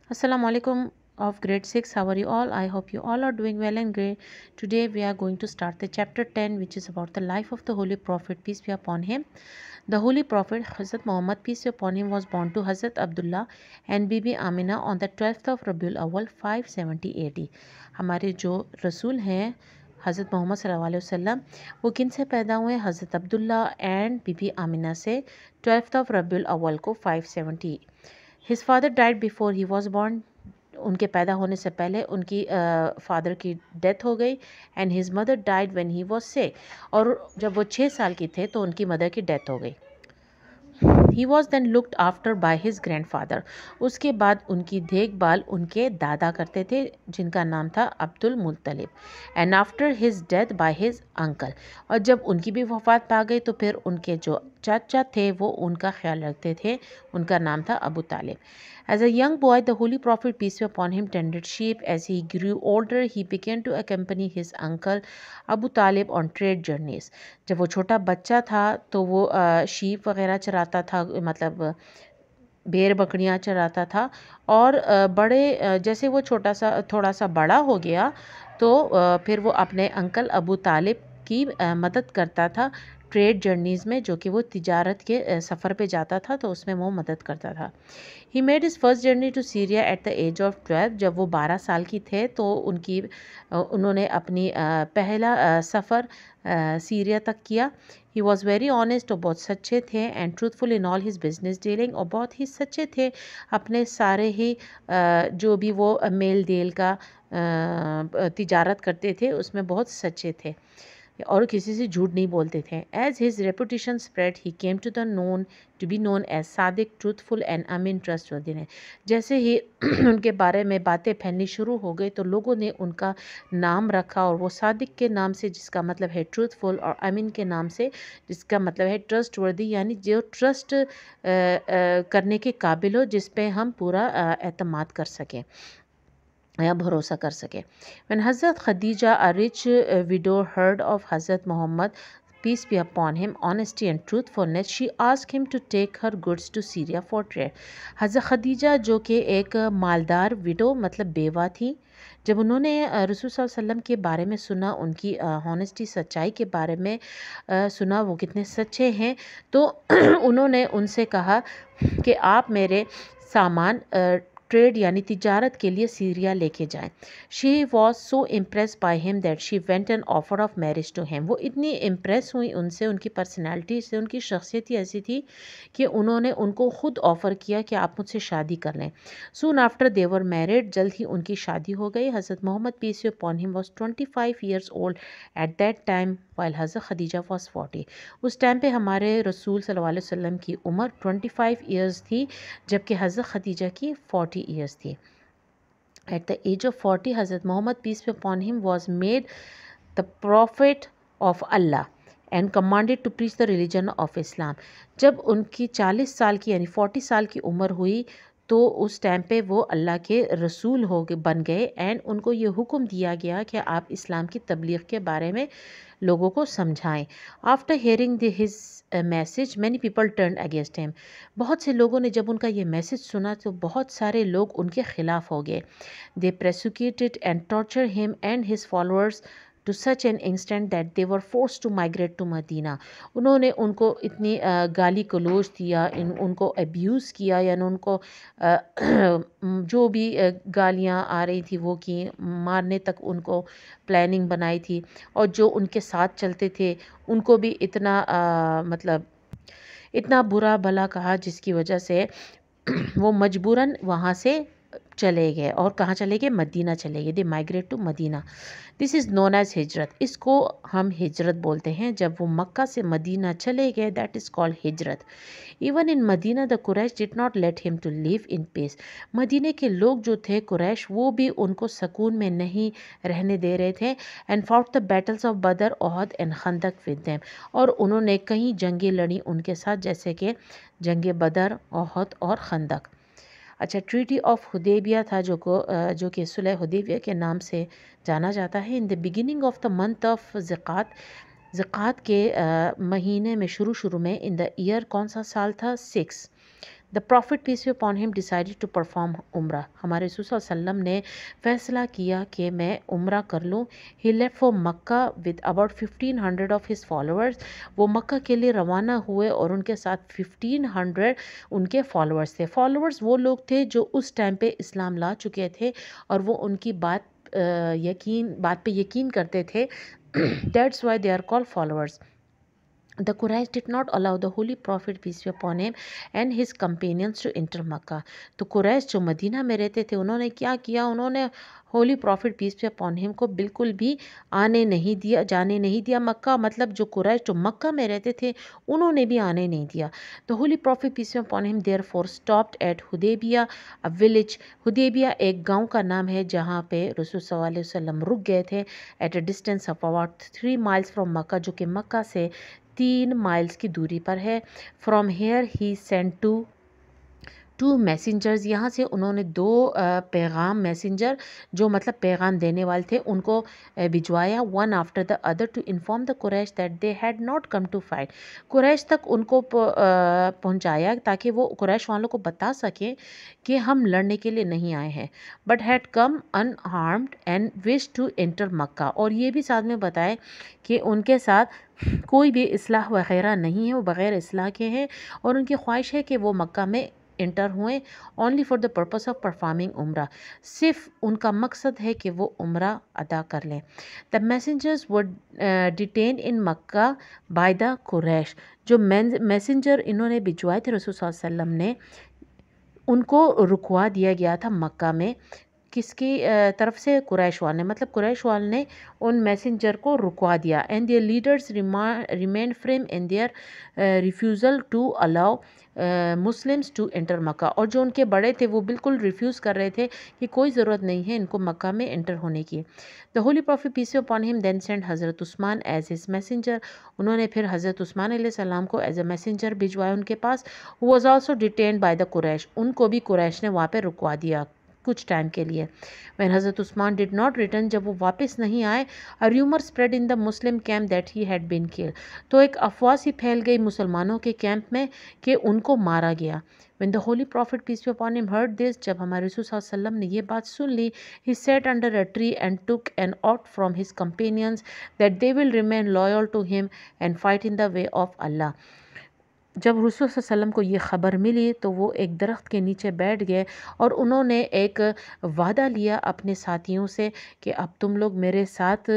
Assalamu alaikum of grade 6. How are you all? I hope you all are doing well and great. Today we are going to start the chapter 10, which is about the life of the Holy Prophet, peace be upon him. The Holy Prophet Hazrat Muhammad, peace be upon him, was born to Hazrat Abdullah and Bibi Amina on the 12th of Rabiul Awwal 570 AD. हमारे जो रसूल हैं हज़रत मोहम्मद सल्लल्लाहु अलैहि वसल्लम वो किन से पैदा हुए? हज़रत अब्दुल्ला एंड बीबी आमिना से 12th ऑफ रबियुल अव्वल को 570. His father died before he was born. उनके पैदा होने से पहले उनकी फादर की डेथ हो गई. And his mother died when he was 6. और जब वो 6 साल की थे तो उनकी मदर की डेथ हो गई. He was then looked after by his grandfather. उसके बाद उनकी देखभाल उनके दादा करते थे जिनका नाम था Abdul मुत्तलिब. And after his death by his uncle. और जब उनकी भी वफात पा गई तो फिर उनके जो चाचा थे वो उनका ख्याल रखते थे. उनका नाम था अबू तालिब. As a young boy, the Holy Prophet, peace be upon him, tended sheep. As he grew older, he began to accompany his uncle Abu Talib on trade journeys. जब वो छोटा बच्चा था तो वो शीप वगैरह चराता था, मतलब भेड़ बकरियां चराता था. और जैसे वो थोड़ा सा बड़ा हो गया तो फिर वो अपने अंकल अबू तालिब की मदद करता था ट्रेड जर्नीज़ में, जो कि वो तिजारत के सफ़र पे जाता था तो उसमें वो मदद करता था. He made his first journey to Syria at the age of 12. जब वो 12 साल की थे तो उन्होंने अपनी पहला सफ़र सीरिया तक किया. ही वॉज़ वेरी ऑनेस्ट, और बहुत सच्चे थे. And truthful in all his business dealing, और बहुत ही सच्चे थे अपने सारे ही जो भी वो मेल देल का तिजारत करते थे उसमें बहुत सच्चे थे और किसी से झूठ नहीं बोलते थे. As his reputation spread he came to be known as Sadiq, truthful and Amin, trustworthy. जैसे ही उनके बारे में बातें फैलनी शुरू हो गई तो लोगों ने उनका नाम रखा, और वो सादिक के नाम से जिसका मतलब है ट्रूथफुल, और अमीन के नाम से जिसका मतलब है ट्रस्टवर्दी, यानी जो ट्रस्ट करने के काबिल हो, जिस पे हम पूरा एतमाद कर सकें या भरोसा कर सके. When Hazrat Khadija, a rich widow, heard of Hazrat Muhammad, peace be upon him, honesty and truthfulness, she asked him to take her goods to Syria for trade. हज़रत खदीजा जो कि एक मालदार विडो मतलब बेवा थी, जब उन्होंने रसूल सल्लल्लाहु अलैहि वसल्लम के बारे में सुना, उनकी हॉनेस्टी सच्चाई के बारे में सुना, वो कितने सच्चे हैं, तो उन्होंने उनसे कहा कि आप मेरे सामान ट्रेड यानी तिजारत के लिए सीरिया लेके जाएं. She was so impress by him that she went an offer of marriage to him. वो इतनी इम्प्रेस हुई उनसे, उनकी पर्सनैलिटी से, उनकी शख्सियत ही ऐसी थी कि उन्होंने उनको ख़ुद ऑफ़र किया कि आप मुझसे शादी कर लें. Soon after they were married, जल्द ही उनकी शादी हो गई. Hazrat Muhammad peace be upon him was 25 years old at that time while Hazrat Khadija was 40. उस टाइम पे हमारे रसूल सल्लल्लाहु अलैहि वसल्लम की उम्र 25 ईयर्स थी, जबकि हज़रत खदीजा की 40 years थी. At the age of 40, Hazrat Muhammad, peace be upon him, was made the prophet of Allah and commanded to preach the religion of Islam. जब उनकी 40 साल की यानी 40 साल की उम्र हुई तो उस टाइम पे वो अल्लाह के रसूल बन गए. एंड उनको ये हुक्म दिया गया कि आप इस्लाम की तबलीग के बारे में लोगों को समझाएं. After hearing his message many people turn against him. बहुत से लोगों ने जब उनका ये मैसेज सुना तो बहुत सारे लोग उनके ख़िलाफ़ हो गए. They prosecuted and torture him and his followers to such an extent that they were forced to migrate to Medina. उन्होंने उनको इतनी गाली गलौज दिया, उनको अब्यूज़ किया, यानी उनको जो भी गालियाँ आ रही थी वो की, मारने तक उनको प्लानिंग बनाई थी. और जो उनके साथ चलते थे उनको भी मतलब इतना बुरा भला कहा, जिसकी वजह से वो मजबूरन वहाँ से चले गए. और कहाँ चले गए? मदीना चले गए. They migrate to Madina. This is known as Hijrat. इसको हम हिजरत बोलते हैं. जब वो मक्का से मदीना चले गए, दैट इज़ कॉल्ड हिजरत. Even in Medina the Quraysh did not let him to live in peace. मदीने के लोग जो थे कुरैश, वो भी उनको सकून में नहीं रहने दे रहे थे. And fought the battles of बदर, ओहद एंड खंदक विद देम. और उन्होंने कई जंगें लड़ी उनके साथ, जैसे कि जंग बदर, ओहद और खंदक. अच्छा, ट्रीटी ऑफ हुदैबिया था जो कि सुलह हुदैबिया के नाम से जाना जाता है. In the beginning of the month of ज़कात के महीने में शुरू में, इन द ईयर, कौन सा साल था? 6. The Prophet peace be upon him decided to perform عمرہ. ہمارے رسول صلی اللہ علیہ وسلم نے فیصلہ کیا کہ میں عمرہ کر لوں. He left for Makkah with about 1500 of his followers. وہ مکہ کے لیے روانہ ہوئے اور ان کے ساتھ 1500 ان کے فالورز تھے. فالورز وہ لوگ تھے جو اس ٹائم پہ اسلام لا چکے تھے اور وہ ان کی بات پہ یقین کرتے تھے. That's why they are called followers. The Quraysh did not allow the Holy Prophet peace be upon him and his companions to enter Makkah. تو قریش جو مدینہ میں رہتے تھے انہوں نے کیا کیا؟ انہوں نے holy prophet peace be upon ہم کو بالکل بھی جانے نہیں دیا مکہ. مطلب جو قریش جو مکہ میں رہتے تھے انہوں نے بھی آنے نہیں دیا. تو holy prophet peace be upon him therefore stopped at Hudaybiyah, a village. Hudaybiyah ایک گاؤں کا نام ہے جہاں پہ رسول صلی اللہ علیہ وسلم رک گئے تھے at a distance of about 3 miles from مکہ، جو کہ مکہ سے 3 مائلز کی دوری پر ہے. From here he sent two messengers. یہاں سے انہوں نے 2 پیغام میسنجر جو مطلب پیغام دینے والے تھے ان کو بھجوایا. One after the other to inform the Quraysh that they had not come to fight. Quraysh تک ان کو پہنچایا تاکہ وہ قریش والوں کو بتا سکیں کہ ہم لڑنے کے لیے نہیں آئے ہیں. But had come unharmed and wish to enter Mecca. اور یہ بھی ساتھ میں بتائے کہ ان کے ساتھ کوئی بھی اسلحہ وغیرہ نہیں ہے، وہ بغیر اسلحہ کے ہیں اور ان کی خواہش ہے کہ وہ مکہ میں انٹر ہوئیں. Only for the purpose of performing عمرہ. صرف ان کا مقصد ہے کہ وہ عمرہ ادا کر لیں. The messengers were detain in Mecca by the Quraysh. جو میسنجر انہوں نے بھجوائے تھے رسول صلی اللہ علیہ وسلم نے، ان کو رکوا دیا گیا تھا مکہ میں. کس کی طرف سے؟ قریش والے نے. مطلب قریش والے نے ان میسنجر کو رکوا دیا. And their leaders remained firm in their refusal to allow Muslims to enter Mecca. اور جو ان کے بڑے تھے وہ بالکل ریفیوز کر رہے تھے کہ کوئی ضرورت نہیں ہے ان کو مکہ میں انٹر ہونے کی. The holy prophet peace be upon him then send حضرت عثمان ایز ہز میسنجر. انہوں نے پھر حضرت عثمان علیہ السلام کو ایز اے میسنجر بھجوایا ان کے پاس. Who was also detained by the Quraysh. ان کو بھی قریش نے وہاں پہ رکوا دیا کچھ ٹائم کے لیے. when حضرت عثمان did not return, جب وہ واپس نہیں آئے, a rumor spread in the Muslim camp that he had been killed. تو ایک افواہ سی پھیل گئی مسلمانوں کے کیمپ میں کہ ان کو مارا گیا. when the holy prophet peace be upon him heard this, جب ہمارے رسول صلی اللہ علیہ وسلم نے یہ بات سن لی, he sat under a tree and took an oath from his companions that they will remain loyal to him and fight in the way of Allah. جب رسول صلی اللہ علیہ وسلم کو یہ خبر ملی تو وہ ایک درخت کے نیچے بیٹھ گئے اور انہوں نے ایک وعدہ لیا اپنے ساتھیوں سے کہ اب تم لوگ میرے ساتھ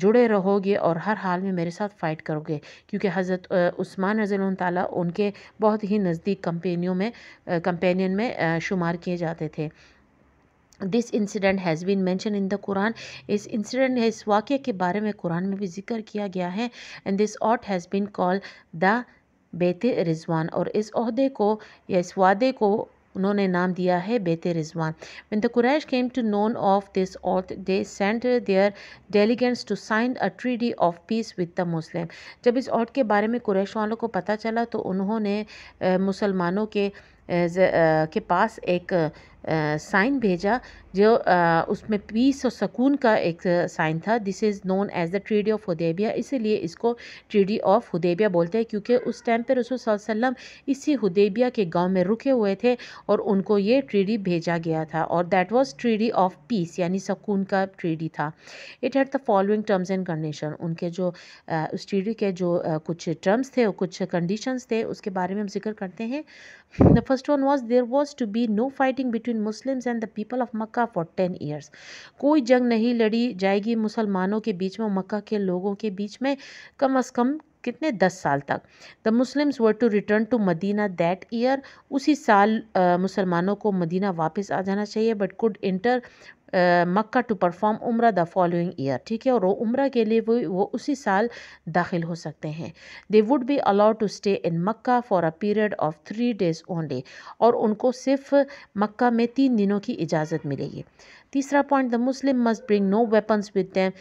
جڑے رہو گے اور ہر حال میں میرے ساتھ فائٹ کرو گے, کیونکہ حضرت عثمان رضی اللہ تعالیٰ ان کے بہت ہی نزدیک کمپینین میں شمار کیے جاتے تھے. This incident has been mentioned in the Quran. اس واقعے کے بارے میں قرآن میں بھی ذکر کیا گیا ہے. And this oath has been called the بیت رضوان, اور اس عہدے کو یا اس وعدے کو انہوں نے نام دیا ہے بیت رضوان. When the Quraysh came to know of this oath, they sent their delegates to sign a treaty of peace with the Muslim. جب اس عہد کے بارے میں قریش والوں کو پتہ چلا تو انہوں نے مسلمانوں کے پاس ایک سائن بھیجا جو اس میں پیس اور سکون کا ایک سائن تھا. دس از نون ایز دا ٹریڈی آف حدیبیہ. اسی لیے اس کو ٹریڈی آف حدیبیہ بولتے ہیں, کیونکہ اس ٹائم پہ رسول صلی اللہ علیہ وسلم اسی حدیبیہ کے گاؤں میں رکے ہوئے تھے اور ان کو یہ ٹریڈی بھیجا گیا تھا, اور that was treaty of peace, یعنی سکون کا ٹریڈی تھا. It had the following terms and condition. ان کے جو اس ٹریڈی کے جو کچھ ٹرمز تھے اور کچھ کنڈیشنز تھے اس کے بارے میں ہم ذکر کرتے ہیں. The first one was there was to be no fighting between Muslims and the people of Makkah for 10 years. کوئی جنگ نہیں لڑی جائے گی مسلمانوں کے بیچ میں, مکہ کے لوگوں کے بیچ میں, کم از کم کتنے 10 سال تک. The Muslims were to return to Medina that year. اسی سال مسلمانوں کو مدینہ واپس آ جانا چاہیے, but could enter Mecca to perform عمرہ دا فالوئنگ ایئر. ٹھیک ہے, اور وہ عمرہ کے لیے وہ اسی سال داخل ہو سکتے ہیں. They would be allowed to stay in Mecca for a period of 3 days only. اور ان کو صرف مکہ میں 3 دنوں کی اجازت ملے گی. तीसरा point, the Muslim must bring no weapons with them,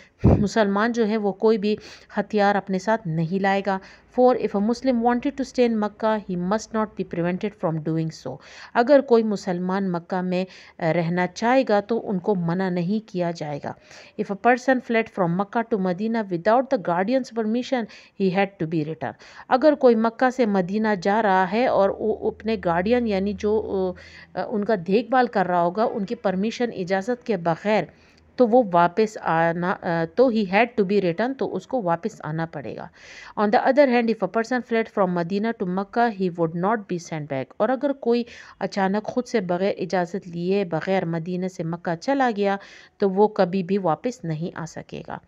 मुसलमान जो है वो कोई भी हथियार अपने साथ नहीं लाएगा। 4, if a Muslim wanted to stay in Mecca he must not be prevented from doing so, अगर कोई मुसलमान मक्का में रहना चाहेगा तो उनको मना नहीं किया जाएगा। If a person fled from Mecca to Medina without the guardian's permission he had to be return, अगर कोई मक्का से मदीना जा रहा है और वो अपने गार्डियन यानी जो उनका देखभाल कर रहा होगा उनकी परमिशन इजाज़त के बग़ैर, तो वो वापस आना तो ही हैड टू बी रिटर्न, तो उसको वापस आना पड़ेगा। On the other hand if a person fled from Medina to Mecca he would not be sent back, और अगर कोई अचानक खुद से बग़ैर इजाज़त लिए बग़ैर मदीना से मक्का चला गया तो वो कभी भी वापस नहीं आ सकेगा।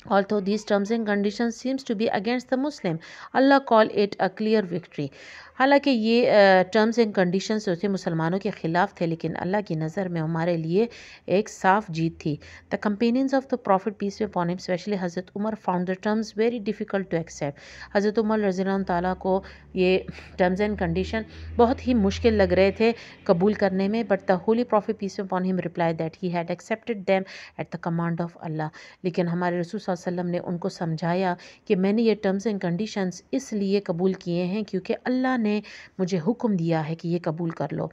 Although these terms and conditions seems to be against the Muslim, Allah call it a clear victory. हालांकि ये टर्म्स एंड कंडीशंस जो थे मुसलमानों के ख़िलाफ़ थे, लेकिन अल्लाह की नज़र में हमारे लिए एक साफ जीत थी। The companions of the prophet peace be upon him specially Hazrat Umar found the terms very difficult to accept. Hazrat Umar रज़ियल्लाहु ताला को ये टर्म्स एंड कंडीशन बहुत ही मुश्किल लग रहे थे कबूल करने में, but the holy prophet peace be upon him reply that he had accepted them at the command of Allah. लेकिन हमारे रसूल सल्लल्लाहु अलैहि वसल्लम ने उनको समझाया कि मैंने ये टर्म्स एंड कंडीशंस इसलिए कबूल किए हैं क्योंकि अल्लाह ने मुझे हुक्म दिया है कि ये कबूल कर लो,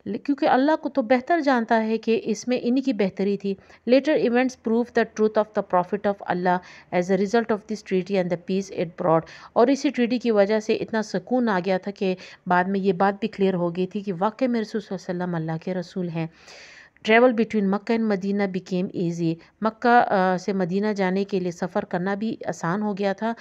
क्योंकि अल्लाह को तो बेहतर जानता है कि इसमें इन्हीं की बेहतरी थी। Later events prove the truth of the prophet of Allah as a result of this treaty and the peace it brought, और इसी ट्रीटी की वजह से इतना सुकून आ गया था कि बाद में ये बात भी क्लियर हो गई थी कि वाकई में रसूल सल्लल्लाहु अलैहि वसल्लम अल्लाह के रसूल हैं। Travel between Mecca and Medina became easy, Mecca से मदीना जाने के लिए सफ़र करना भी आसान हो गया था।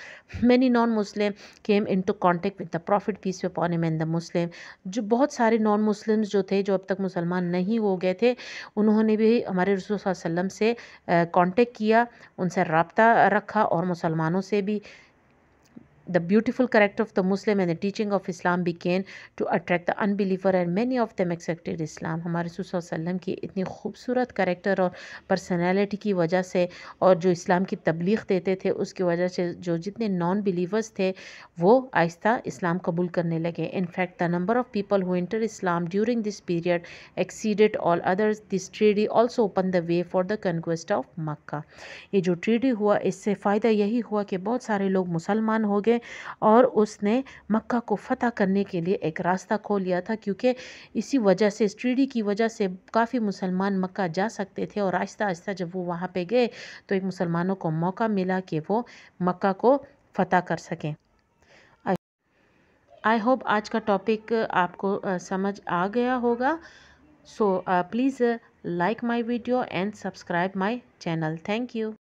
Many non Muslim came into contact with the prophet peace be upon him and the Muslim, जो बहुत सारे नॉन मुस्लिम्स जो थे जो अब तक मुसलमान नहीं हो गए थे, उन्होंने भी हमारे रसूल सल्लल्लाहु अलैहि वसल्लम से कांटेक्ट किया, उनसे रब्ता रखा, और मुसलमानों से भी। The beautiful character of the Muslim and the teaching of Islam began to attract the unbeliever and many of them accepted Islam. हमारे रसूल सल्लल्लाहु अलैहि वसल्लम की इतनी खूबसूरत कैरेक्टर और पर्सनैलिटी की वजह से और जो इस्लाम की तबलीग देते थे उसकी वजह से जो जितने नॉन बिलीवर्स थे वो आहिस्ता इस्लाम कबूल करने लगे। In fact the number of people who enter Islam during this period exceeded all others. This treaty also open the way for the conquest of Mecca. ये जो ट्रीटी हुआ इससे फ़ायदा यही हुआ कि बहुत सारे लोग मुसलमान हो गए और उसने मक्का को फ़तह करने के लिए एक रास्ता खोल लिया था, क्योंकि इसी वजह से इस ट्रीटी की वजह से काफ़ी मुसलमान मक्का जा सकते थे, और आहिस्ता आहिस्ता जब वो वहाँ पे गए तो एक मुसलमानों को मौका मिला कि वो मक्का को फ़तह कर सकें। आई होप आज का टॉपिक आपको समझ आ गया होगा। So please like my video and subscribe my channel. Thank you.